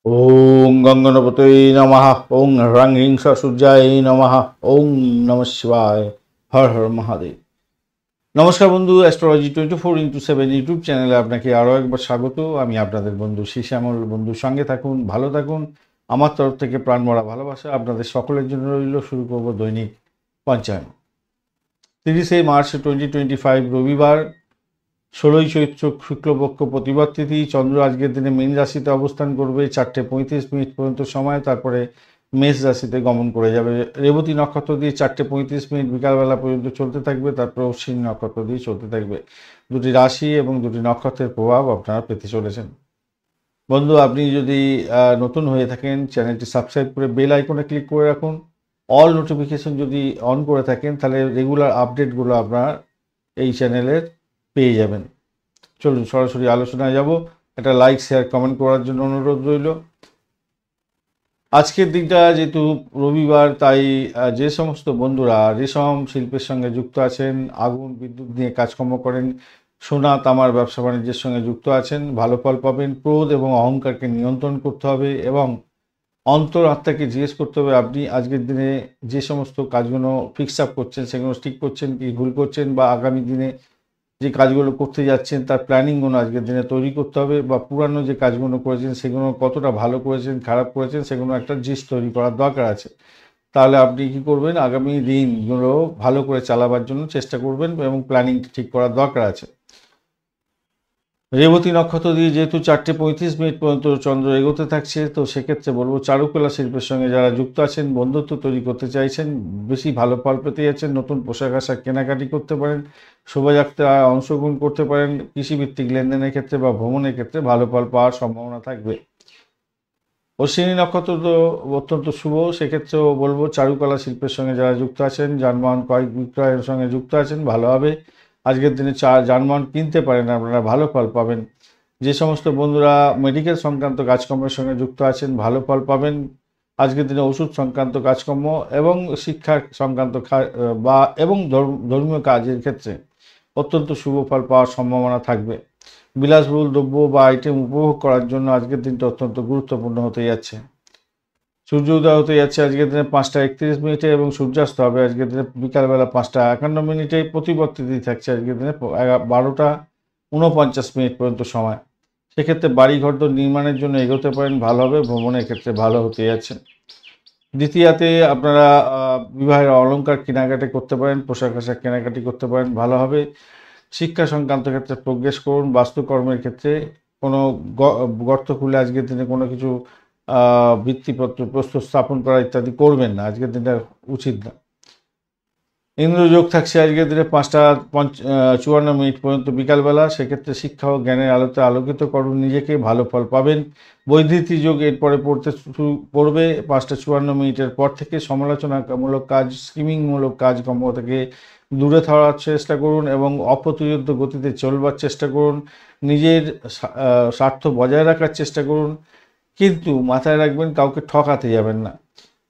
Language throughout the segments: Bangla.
ওং গঙ্গনপতয়ে নমঃ। ওং হ্রাং হ্রিং সূর্যায় নমঃ। ওং নমঃ শিবায়। হর হর মহাদেব। নমস্কার বন্ধু, অ্যাস্ট্রোলজি 24x7 ইউটিউব চ্যানেলে আপনাকে আরও একবার স্বাগত। আমি আপনাদের বন্ধু শ্যামল। বন্ধুর সঙ্গে থাকুন, ভালো থাকুন। আমার তরফ থেকে প্রাণ ভরা ভালোবাসা আপনাদের সকলের জন্য রইল। শুরু করব দৈনিক পঞ্চাঙ্গ। 30শে মার্চ 2025 রবিবার, 16ই চৈত্র শুক্লপক্ষ প্রতিপদ তিথি। চন্দ্র আজকের দিনে মীন রাশিতে অবস্থান করবে 4:35 পর্যন্ত সময়, তারপরে মেষ রাশিতে গমন করে যাবে। রেবতী নক্ষত্র দিয়ে 4:35 বিকালবেলা পর্যন্ত চলতে থাকবে, তারপর অশ্বিনী নক্ষত্র দিয়ে চলতে থাকবে। দুটি রাশি এবং দুটি নক্ষত্রের প্রভাব আপনারা পেতে চলেছেন। বন্ধু, আপনি যদি নতুন হয়ে থাকেন, চ্যানেলটি সাবস্ক্রাইব করে বেল আইকনে ক্লিক করে রাখুন। অল নোটিফিকেশন যদি অন করে থাকেন, তাহলে রেগুলার আপডেটগুলো আপনার এই চ্যানেলের পেয়ে যাবেন। চলুন সরাসরি আলোচনায় যাব। একটা লাইক, শেয়ার, কমেন্ট করার জন্য অনুরোধ রইল। আজকের দিনটা যেহেতু রবিবার, তাই যে সমস্ত বন্ধুরা রেশম শিল্পের সঙ্গে যুক্ত আছেন, আগুন বিদ্যুৎ নিয়ে কাজকর্ম করেন, সোনা তামার ব্যবসা বাণিজ্যের সঙ্গে যুক্ত আছেন, ভালো ফল পাবেন। ক্রোধ এবং অহংকারকে নিয়ন্ত্রণ করতে হবে এবং অন্তর আত্মাকে জিজ্ঞেস করতে হবে আপনি আজকের দিনে যে সমস্ত কাজগুলো ফিক্স আপ করছেন সেগুলো ঠিক করছেন কি ভুল করছেন, বা আগামী দিনে যে কাজগুলো করতে যাচ্ছেন তার প্ল্যানিংগুলো আজকের দিনে তৈরি করতে হবে, বা পুরানো যে কাজগুলো করেছেন সেগুলো কতটা ভালো করেছেন খারাপ করেছেন সেগুলো একটা জিস্ট তৈরি করার দরকার আছে। তাহলে আপনি কি করবেন, আগামী দিনগুলো ভালো করে চালাবার জন্য চেষ্টা করবেন এবং প্ল্যানিং ঠিক করার দরকার আছে। রেবতী নক্ষত্র দিয়ে যেহেতু 4:35 পর্যন্ত চন্দ্র এগোতে থাকছে, তো সেক্ষেত্রে বলবো চারুকলা শিল্পের সঙ্গে যারা যুক্ত আছেন, বন্ধুত্ব তৈরি করতে চাইছেন, বেশি ভালো ফল পেতে যাচ্ছেন, নতুন পোশাক আশাক কেনাকাটি করতে পারেন, শোভাযাত্রায় অংশগ্রহণ করতে পারেন, কৃষিভিত্তিক লেনদেনের ক্ষেত্রে বা ভ্রমণের ক্ষেত্রে ভালো ফল পাওয়ার সম্ভাবনা থাকবে। অশ্বিনী নক্ষত্র তো অত্যন্ত শুভ, সেক্ষেত্রেও বলবো চারুকলা শিল্পের সঙ্গে যারা যুক্ত আছেন, যানবাহন ক্রয় বিক্রয়ের সঙ্গে যুক্ত আছেন, ভালো হবে। আজকের দিনে যানবাহন কিনতে পারেন, আপনারা ভালো ফল পাবেন। যে সমস্ত বন্ধুরা মেডিকেল সংক্রান্ত কাজকর্মের সঙ্গে যুক্ত আছেন, ভালো ফল পাবেন। আজকের দিনে ওষুধ সংক্রান্ত কাজকর্ম এবং শিক্ষা সংক্রান্ত এবং ধর্মীয় কাজের ক্ষেত্রে অত্যন্ত শুভ ফল পাওয়ার সম্ভাবনা থাকবে। বিলাসবহুল দ্রব্য বা আইটেম উপভোগ করার জন্য আজকের দিনটা অত্যন্ত গুরুত্বপূর্ণ হতে যাচ্ছে। সূর্য উদয় হতে যাচ্ছে আজকের দিনে 5:31 এবং সূর্যাস্ত হবে আজকের দিনে বিকালবেলা 5:51। প্রতিপদ তিথি থাকছে আজকের দিনে 12:49 পর্যন্ত সময়। সেক্ষেত্রে বাড়িঘর নির্মাণের জন্য এগোতে পারেন, ভালো হবে। ভ্রমণের ক্ষেত্রে ভালো হতে যাচ্ছে। দ্বিতীয়াতে আপনারা বিবাহের অলংকার কেনাকাটি করতে পারেন, পোশাক আশাক কেনাকাটি করতে পারেন, ভালো হবে। শিক্ষা সংক্রান্ত ক্ষেত্রে প্রোগ্রেস করুন। বাস্তুকর্মের ক্ষেত্রে কোনো গর্ত খুলে আজকের দিনে কোনো কিছু ভিত্তিপত্র প্রস্তুত স্থাপন করা ইত্যাদি করবেন না, আজকের দিনটা উচিত না। ইন্দ্রযোগ থাকছে আজকের দিনে 5:54 পর্যন্ত বিকালবেলা। সেক্ষেত্রে শিক্ষা ও জ্ঞানের আলোতে আলোকিত করুন নিজেকে, ভালো ফল পাবেন। বৈধৃতি যোগ এরপরে পড়বে 5:54 পর থেকে। সমালোচনামূলক কাজ, স্কিমিংমূলক কাজকর্ম থেকে দূরে থাকার চেষ্টা করুন এবং অপ্রতিরোধ্য গতিতে চলবার চেষ্টা করুন। নিজের স্বার্থ বজায় রাখার চেষ্টা করুন, কিন্তু মাথায় রাখবেন কাউকে ঠকাতে যাবেন না।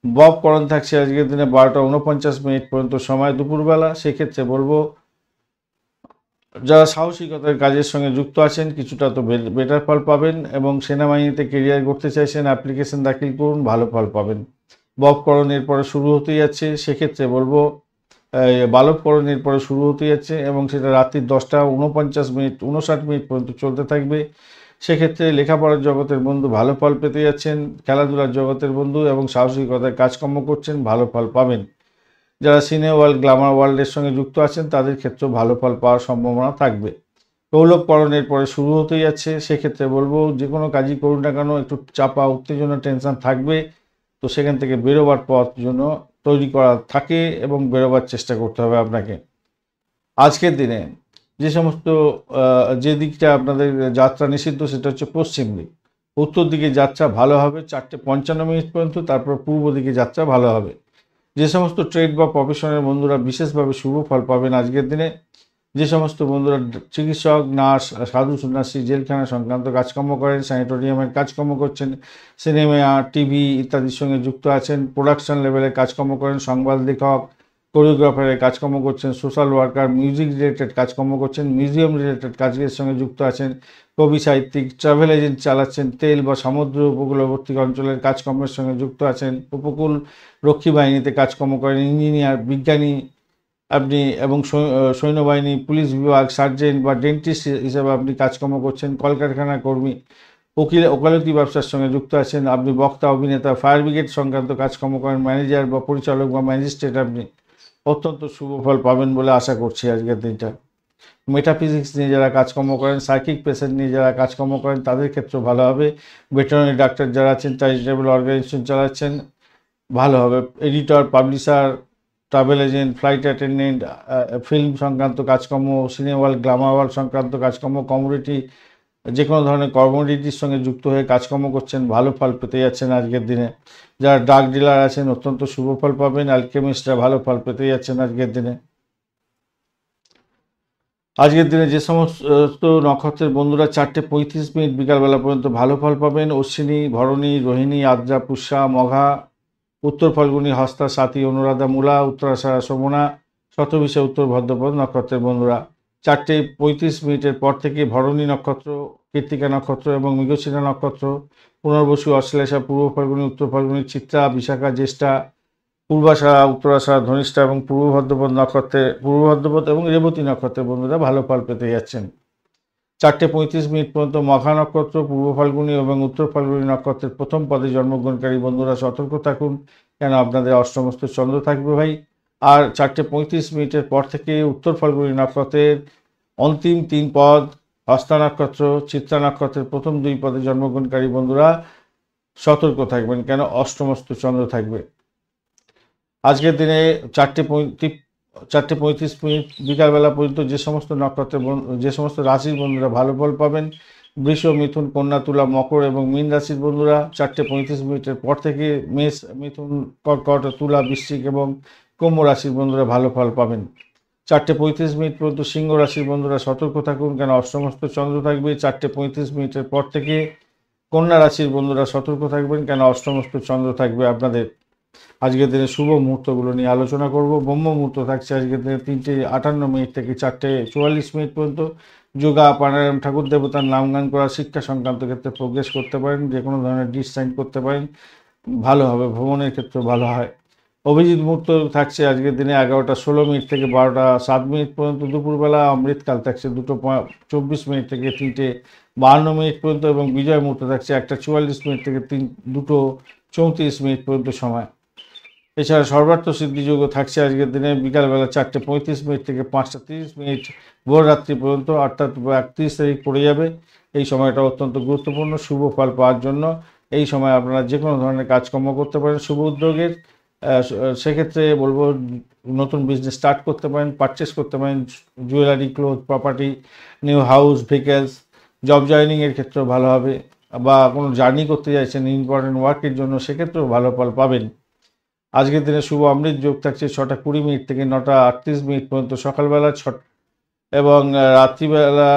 ববকরণ থাকছে আজকের দিনে 12:49 পর্যন্ত সময় দুপুরবেলা। সেক্ষেত্রে বলবো যারা সাহসিকতার কাজের সঙ্গে যুক্ত আছেন কিছুটা তো বেটার ফল পাবেন, এবং সেনাবাহিনীতে কেরিয়ার করতে চাইছেন অ্যাপ্লিকেশন দাখিল করুন, ভালো ফল পাবেন। ববকরণ এরপরে শুরু হতে যাচ্ছে, সেক্ষেত্রে বলবো বালবকরণ এরপরে শুরু হতে যাচ্ছে এবং সেটা রাত্রি 10:59 পর্যন্ত চলতে থাকবে। সেক্ষেত্রে লেখাপড়ার জগতের বন্ধু ভালো ফল পেতে যাচ্ছেন, খেলাধুলার জগতের বন্ধু এবং সাহসিকতার কাজকর্ম করছেন, ভালো ফল পাবেন। যারা সিনে ওয়ার্ল্ড, গ্ল্যামার ওয়ার্ল্ডের সঙ্গে যুক্ত আছেন তাদের ক্ষেত্রেও ভালো ফল পাওয়ার সম্ভাবনা থাকবে। প্রৌলভকরণের পরে শুরু হতে যাচ্ছে, সেক্ষেত্রে বলবো যে কোনো কাজই করুন না কেন একটু চাপা, উত্তেজনা, টেনশন থাকবে। তো সেখান থেকে বেরোবার পথ জন্য তৈরি করা থাকে এবং বেরোবার চেষ্টা করতে হবে আপনাকে। আজকের দিনে যে সমস্ত যে দিকটা আপনাদের যাত্রা নিষিদ্ধ সেটা হচ্ছে পশ্চিম দিক। উত্তর দিকে যাত্রা ভালো হবে 4:55 পর্যন্ত, তারপর পূর্ব দিকে যাত্রা ভালো হবে। যে সমস্ত ট্রেড বা প্রফেশনের বন্ধুরা বিশেষভাবে শুভ ফল পাবেন আজকের দিনে। যে সমস্ত বন্ধুরা চিকিৎসক, নার্স, সাধু সন্ন্যাসী, জেলখানা সংক্রান্ত কাজকর্ম করেন, স্যানিটোরিয়ামের কাজকর্ম করছেন, সিনেমা, টিভি ইত্যাদির সঙ্গে যুক্ত আছেন, প্রোডাকশন লেভেলে কাজকর্ম করেন, সংবাদ লেখক, কোরিওগ্রাফারের কাজকর্ম করছেন, সোশ্যাল ওয়ার্কার, মিউজিক রিলেটেড কাজকর্ম করছেন, মিউজিয়াম রিলেটেড কাজের সঙ্গে যুক্ত আছেন, কবি সাহিত্যিক, ট্রাভেল এজেন্ট চালাচ্ছেন, তেল বা সমুদ্র উপকূলবর্তী অঞ্চলের কাজকর্মের সঙ্গে যুক্ত আছেন, উপকূল রক্ষী বাহিনীতে কাজকর্ম করেন, ইঞ্জিনিয়ার, বিজ্ঞানী আপনি এবং সৈন্যবাহিনী, পুলিশ বিভাগ, সার্জেন্ট বা ডেন্টিস্ট হিসেবে আপনি কাজকর্ম করছেন, কলকারখানার কর্মী, ওকালতি ব্যবসার সঙ্গে যুক্ত আছেন, আপনি বক্তা, অভিনেতা, ফায়ার ব্রিগেড সংক্রান্ত কাজকর্ম করেন, ম্যানেজার বা পরিচালক বা ম্যাজিস্ট্রেট, আপনি অত্যন্ত শুভ ফল পাবেন বলে আশা করছি আজকের দিনটা। মেটাফিজিক্স নিয়ে যারা কাজকর্ম করেন, সাইকিক পেশেন্ট নিয়ে যারা কাজকর্ম করেন তাদের ক্ষেত্রেও ভালো হবে। ভেটেরিনারি ডাক্তার যারা আছেন, চ্যারিটেবল অর্গানাইজেশন চালাচ্ছেন, ভালো হবে। Editor, publisher, travel agent, flight attendant, film সংক্রান্ত কাজকর্ম, সিনেমা হল, গ্ল্যামার হল সংক্রান্ত কাজকর্ম, কমোডিটি, যে কোনো ধরনের কমোডিটির সঙ্গে যুক্ত হয়ে কাজকর্ম করছেন, ভালো ফল পেতে যাচ্ছেন আজকের দিনে। যারা ড্রাগ ডিলার আছেন অত্যন্ত শুভ ফল পাবেন। অ্যালকেমিস্টরা ভালো ফল পেতে যাচ্ছেন আজকের দিনে। আজকের দিনে যে সমস্ত নক্ষত্রের বন্ধুরা 4:35 বিকালবেলা পর্যন্ত ভালো ফল পাবেন, অশ্বিনী, ভরণী, রোহিণী, আদ্রা, পুষ্যা, মঘা, উত্তর ফাল্গুনী, হস্তা, সাথী, অনুরাধা, মূলা, উত্তরাষাঢ়া, শোভনা, শতভিষা, উত্তর ভাদ্রপদ নক্ষত্রের বন্ধুরা 4:35 পর থেকে ভরণী নক্ষত্র, কৃত্তিকা নক্ষত্র এবং মৃগশিরা নক্ষত্র, পুনর্বসু, অশ্লেষা, পূর্ব ফাল্গুনী, উত্তর ফাল্গুনী, চিত্রা, বিশাখা, জ্যেষ্ঠা, পূর্বাষাঢ়া, উত্তরাষাঢ়া, ধনিষ্ঠা এবং পূর্ব ভাদ্রপদ এবং রেবতী নক্ষত্রের বন্ধুরা ভালো ফল পেতে যাচ্ছেন। 4:35 পর্যন্ত মঘা নক্ষত্র, পূর্ব ফাল্গুনী এবং উত্তর ফাল্গুনী নক্ষত্রের প্রথম পদে জন্মগ্রহণকারী বন্ধুরা সতর্ক থাকুন, কেন আপনাদের অষ্টমস্ত চন্দ্র থাকবে ভাই। আর 4:35 পর থেকে উত্তর ফাল্গুনী নক্ষত্রের অন্তিম 3 পদ, হস্তা নক্ষত্র, চিত্রা নক্ষত্রের প্রথম 2 পদে জন্মগ্রহণকারী বন্ধুরা সতর্ক থাকবেন, কেন অষ্টমস্ত চন্দ্র থাকবে। আজকের দিনে 4:35 বিকালবেলা পর্যন্ত যে সমস্ত নক্ষত্রের যে সমস্ত রাশির বন্ধুরা ভালো ফল পাবেন, বৃষ, মিথুন, কন্যা, তুলা, মকর এবং মীন রাশির বন্ধুরা 4:35 পর থেকে মেষ, মিথুন, কর্কট, তুলা, বৃশ্চিক এবং কুম্ভ রাশির বন্ধুরা ভালো ফল পাবেন। 4:35 পর্যন্ত সিংহ রাশির বন্ধুরা সতর্ক থাকুন, কেন অষ্টমস্ত চন্দ্র থাকবে। 4:35 পর থেকে কন্যা রাশির বন্ধুরা সতর্ক থাকবেন, কেন অষ্টমস্ত চন্দ্র থাকবে আপনাদের। আজকের দিনে শুভ মুহূর্তগুলো নিয়ে আলোচনা করব। ব্রহ্ম মুহূর্ত থাকছে আজকের দিনে 3:58 থেকে 4:44 পর্যন্ত। যোগা, প্রাণায়াম, ঠাকুর দেবতার নাম গান করা, শিক্ষা সংক্রান্ত ক্ষেত্রে প্রোগ্রেস করতে পারেন, যে কোনো ধরনের ডিশ সাইন করতে পারেন, ভালো হবে। ভ্রমণের ক্ষেত্রে ভালো হয়। অভিজিৎ মুহূর্ত থাকছে আজকের দিনে 11:16 থেকে 12:07 পর্যন্ত। দুপুরবেলা অমৃতকাল থাকছে 2:24 থেকে 3:52 পর্যন্ত এবং বিজয় মুহূর্ত থাকছে 1:44 থেকে 2:34 পর্যন্ত সময়। এছাড়া সর্বার্থ সিদ্ধিযোগ্য থাকছে আজকের দিনে বিকালবেলা 4:35 থেকে 5:30 ভোররাত্রি পর্যন্ত, অর্থাৎ 31 তারিখ পড়ে যাবে। এই সময়টা অত্যন্ত গুরুত্বপূর্ণ শুভ ফল পাওয়ার জন্য। এই সময় আপনারা যে কোনো ধরনের কাজকর্ম করতে পারেন শুভ উদ্যোগের। সেক্ষেত্রে বলবো নতুন বিজনেস স্টার্ট করতে পারেন, পারচেস করতে পারেন, jewellery, cloth, property, new house, vehicles. Job জয়েনিংয়ের ক্ষেত্রেও ভালো হবে, বা কোনো জার্নি করতে চাইছেন ইম্পর্টেন্ট ওয়ার্কের জন্য, সেক্ষেত্রেও ভালো ফল পাবেন। আজকের দিনে শুভ অমৃত যোগ থাকছে 6:20 থেকে 9:38 পর্যন্ত সকালবেলা, এবং রাত্রিবেলা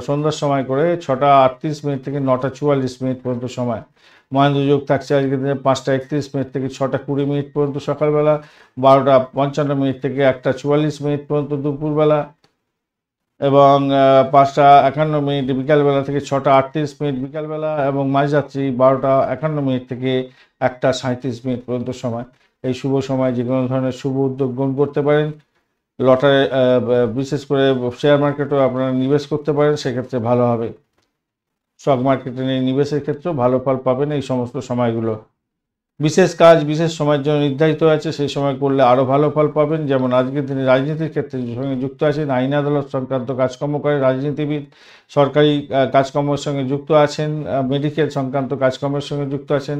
সন্ধ্যার সময় করে 6:38 থেকে 9:44 পর্যন্ত সময়। মহেন্দ্র যোগ থাকছে আজকের দিনে 5:31 থেকে 6:20 পর্যন্ত সকালবেলা, 12:55 থেকে 1:44 পর্যন্ত দুপুরবেলা, এবং 5:51 বিকালবেলা থেকে 6:38 বিকালবেলা, এবং মাঝরাত্রি 12:51 থেকে 1:37 পর্যন্ত সময়। এই শুভ সময় যে কোনো ধরনের শুভ উদ্যোগ গ্রহণ করতে পারেন। লটারি, বিশেষ করে শেয়ার মার্কেটেও আপনারা নিবেশ করতে পারেন, সেক্ষেত্রে ভালো হবে। স্টক মার্কেটে নিবেশের ক্ষেত্রেও ভালো ফল পাবেন এই সমস্ত সময়গুলো। বিশেষ কাজ বিশেষ সময়ের জন্য নির্ধারিত আছে, সেই সময় করলে আরও ভালো ফল পাবেন। যেমন আজকের দিনে রাজনীতির ক্ষেত্রে সঙ্গে যুক্ত আছেন, আইন আদালত সংক্রান্ত কাজকর্ম করে রাজনীতিবিদ, সরকারি কাজকর্মের সঙ্গে যুক্ত আছেন, মেডিকেল সংক্রান্ত কাজকর্মের সঙ্গে যুক্ত আছেন,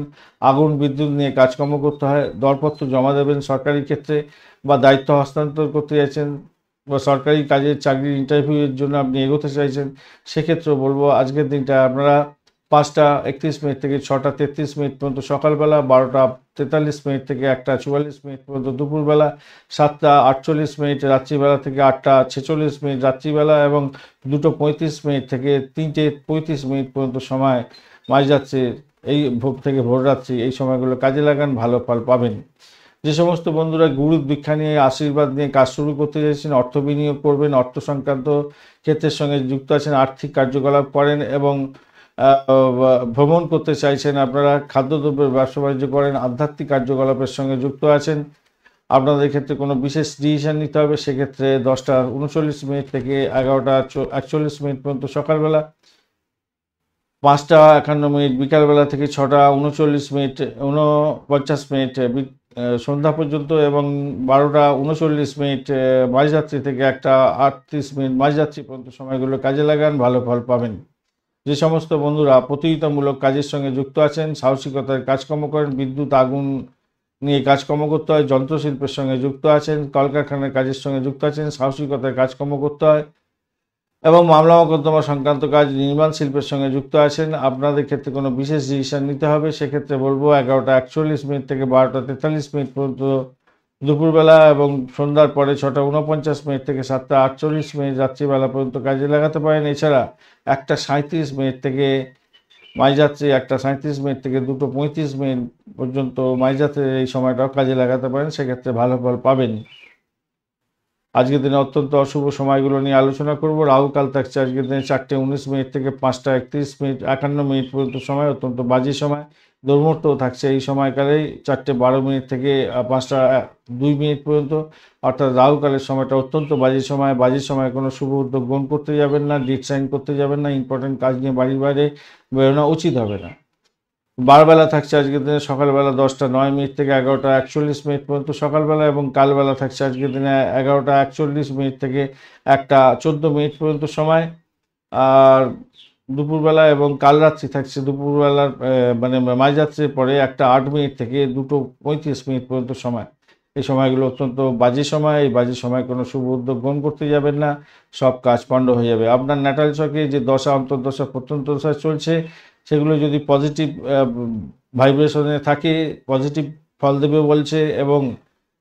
আগুন বিদ্যুৎ নিয়ে কাজকর্ম করতে হয়, দরপত্র জমা দেবেন সরকারি ক্ষেত্রে, বা দায়িত্ব হস্তান্তর করতে যাচ্ছেন, বা সরকারি কাজের চাকরির ইন্টারভিউয়ের জন্য আপনি এগোতে চাইছেন, সেক্ষেত্রেও বলবো আজকের দিনটা আপনারা 5:31 থেকে 6:33 পর্যন্ত সকালবেলা, 12:43 থেকে 1:44 পর্যন্ত দুপুরবেলা, 7:48 রাত্রিবেলা থেকে 8:46 রাত্রিবেলা, এবং 2:35 থেকে 3:35 পর্যন্ত সময় মাঝরাত্রি, এই থেকে ভোররাত্রি, এই সময়গুলো কাজে লাগান, ভালো ফল পাবেন। যে সমস্ত বন্ধুরা গুরু দীক্ষা নিয়ে আশীর্বাদ নিয়ে কাজ শুরু করতে চাইছেন, অর্থ বিনিয়োগ করবেন, অর্থ সংক্রান্ত ক্ষেত্রের সঙ্গে যুক্ত আছেন, আর্থিক কার্যকলাপ করেন এবং ভ্রমণ করতে চাইছেন, আপনারা খাদ্যদ্রব্যের ব্যবসা বাণিজ্য করেন, আধ্যাত্মিক কার্যকলাপের সঙ্গে যুক্ত আছেন, আপনাদের ক্ষেত্রে কোনো বিশেষ ডিসিশন নিতে হবে, সেক্ষেত্রে 10:39 থেকে 11:41 পর্যন্ত সকালবেলা, 5:51 বিকালবেলা থেকে 6:39 49 সন্ধ্যা পর্যন্ত এবং 12:39 মাঝরাত্রি থেকে 1:38 মাঝরাত্রি পর্যন্ত সময়গুলো কাজে লাগান, ভালো ফল পাবেন। যে সমস্ত বন্ধুরা প্রতিযোগিতামূলক কাজের সঙ্গে যুক্ত আছেন, সাহসিকতার কাজকর্ম করেন, বিদ্যুৎ আগুন নিয়ে কাজকর্ম করতে হয়, যন্ত্রশিল্পের সঙ্গে যুক্ত আছেন, কলকারখানার কাজের সঙ্গে যুক্ত আছেন, সাহসিকতার কাজকর্ম করতে হয় এবং মামলা মোকদ্দমা সংক্রান্ত কাজ, নির্মাণ শিল্পের সঙ্গে যুক্ত আছেন, আপনাদের ক্ষেত্রে কোনো বিশেষ ডিসিশন নিতে হবে, সেক্ষেত্রে বলবো 11:41 থেকে 12:43 পর্যন্ত দুপুরবেলা এবং সন্ধ্যার পরে 6:49 থেকে 7:48 রাত্রিবেলা পর্যন্ত কাজে লাগাতে পারেন। এছাড়া 1:37 থেকে মাঝরাত্রি 1:37 থেকে 2:35 পর্যন্ত মাঝরাত্রের এই সময়টাও কাজে লাগাতে পারেন, সেক্ষেত্রে ভালো ফল পাবেন। আজকের দিনে অত্যন্ত অশুভ সময়গুলো নিয়ে আলোচনা করব। রাহুকাল থাকছে আজকের দিনে 4:19 থেকে 5:31 পর্যন্ত সময়, অত্যন্ত বাজে সময়। দুর্মুহূর্ত থাকছে এই সময়কালেই 4:12 থেকে 5:02 পর্যন্ত, অর্থাৎ রাহুকালের সময়টা অত্যন্ত বাজে সময়। বাজে সময় কোনো শুভ উদ্যোগ গ্রহণ করতে যাবেন না, ডিড সাইন করতে যাবেন না, ইম্পর্টেন্ট কাজ নিয়ে বাড়ির বাইরে বেরোনো উচিত হবে না। বারবেলা থাকছে আজকের দিনে সকালবেলা 10:09 থেকে 11:41 পর্যন্ত সকালবেলা এবং কালবেলা থাকছে আজকের দিনে 11:41 থেকে 1:14 পর্যন্ত সময়। আর দুপুরবেলা এবং কাল রাত্রি থাকছে দুপুরবেলার মানে মাঝরাত্রির পরে 1:08 থেকে 2:35 পর্যন্ত সময়। এই সময়গুলো অত্যন্ত বাজে সময়। এই বাজে সময় কোনো শুভ উদ্যোগ গ্রহণ করতে যাবেন না, সব কাজ পণ্ড হয়ে যাবে। আপনার ন্যাটাল ছকে যে দশা, অন্তর্দশা, প্রত্যন্তদশা চলছে, সেগুলো যদি পজিটিভ ভাইব্রেশনে থাকে, পজিটিভ ফল দেবে বলছে, এবং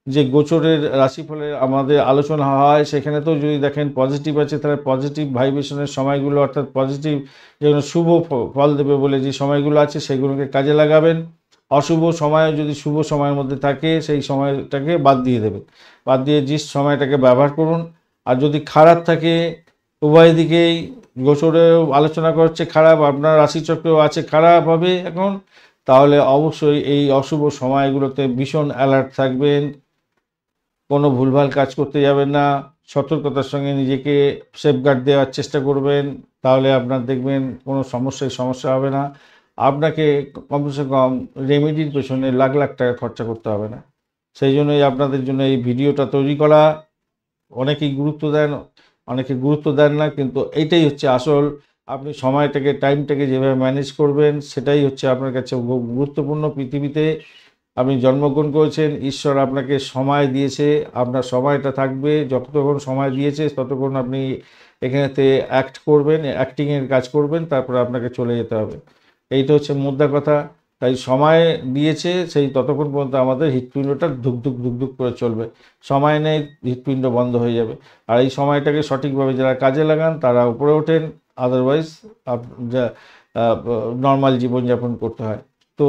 যে গোচরের রাশিফলের আমাদের আলোচনা হয় সেখানে তো যদি দেখেন পজিটিভ আছে, তাহলে পজিটিভ ভাইব্রেশনের সময়গুলো অর্থাৎ পজিটিভ যেগুলো শুভ ফল দেবে বলে যে সময়গুলো আছে সেগুলোকে কাজে লাগাবেন। অশুভ সময় যদি শুভ সময়ের মধ্যে থাকে সেই সময়টাকে বাদ দিয়ে দেবেন, বাদ দিয়ে যে সময়টাকে ব্যবহার করুন। আর যদি খারাপ থাকে, উভয় দিকেই গোচরেও আলোচনা করছে খারাপ, আপনার রাশিচক্রেও আছে খারাপ হবে এখন, তাহলে অবশ্যই এই অশুভ সময়গুলোতে ভীষণ অ্যালার্ট থাকবেন, কোনো ভুলভাল কাজ করতে যাবেন না, সতর্কতার সঙ্গে নিজেকে সেফগার্ড দেওয়ার চেষ্টা করবেন, তাহলে আপনার দেখবেন কোনো সমস্যা হবে না। আপনাকে কমসে কম রেমেডির পেছনে লাখ লাখ টাকা খরচা করতে হবে না। সেই জন্যই আপনাদের জন্য এই ভিডিওটা তৈরি করা। অনেকেই গুরুত্ব দেন, অনেকে গুরুত্ব দেন না, কিন্তু এইটাই হচ্ছে আসল। আপনি সময়টাকে, টাইমটাকে যেভাবে ম্যানেজ করবেন সেটাই হচ্ছে আপনার কাছে গুরুত্বপূর্ণ। পৃথিবীতে আপনি জন্মগ্রহণ করেছেন, ঈশ্বর আপনাকে সময় দিয়েছে, আপনার সময়টা থাকবে, যতক্ষণ সময় দিয়েছে ততক্ষণ আপনি এখানেতে অ্যাক্ট করবেন, অ্যাক্টিংয়ের কাজ করবেন, তারপরে আপনাকে চলে যেতে হবে। এইটা হচ্ছে মোদ্দা কথা। তাই সময় দিয়েছে, সেই ততক্ষণ পর্যন্ত আমাদের হৃৎপিণ্ডটা ধুকধুক ধুকধুক করে চলবে। সময় নেই, হৃৎপিণ্ড বন্ধ হয়ে যাবে। আর এই সময়টাকে সঠিকভাবে যারা কাজে লাগান তারা উপরে ওঠেন, আদারওয়াইজ নর্মাল জীবনযাপন করতে হয়। তো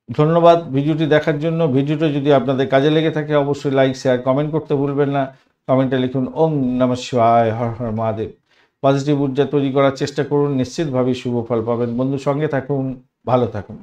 ধন্যবাদ ভিডিওটি দেখার জন্য। ভিডিওটা যদি আপনাদের কাজে লেগে থাকে অবশ্যই লাইক, শেয়ার, কমেন্ট করতে ভুলবেন না। কমেন্টে লিখুন ওম নমঃ শিবায়, হর হর মহাদেব। পজিটিভ ঊর্জা তৈরি করার চেষ্টা করুন, নিশ্চিতভাবেই শুভ ফল পাবেন। বন্ধুর সঙ্গে থাকুন, ভালো থাকুন।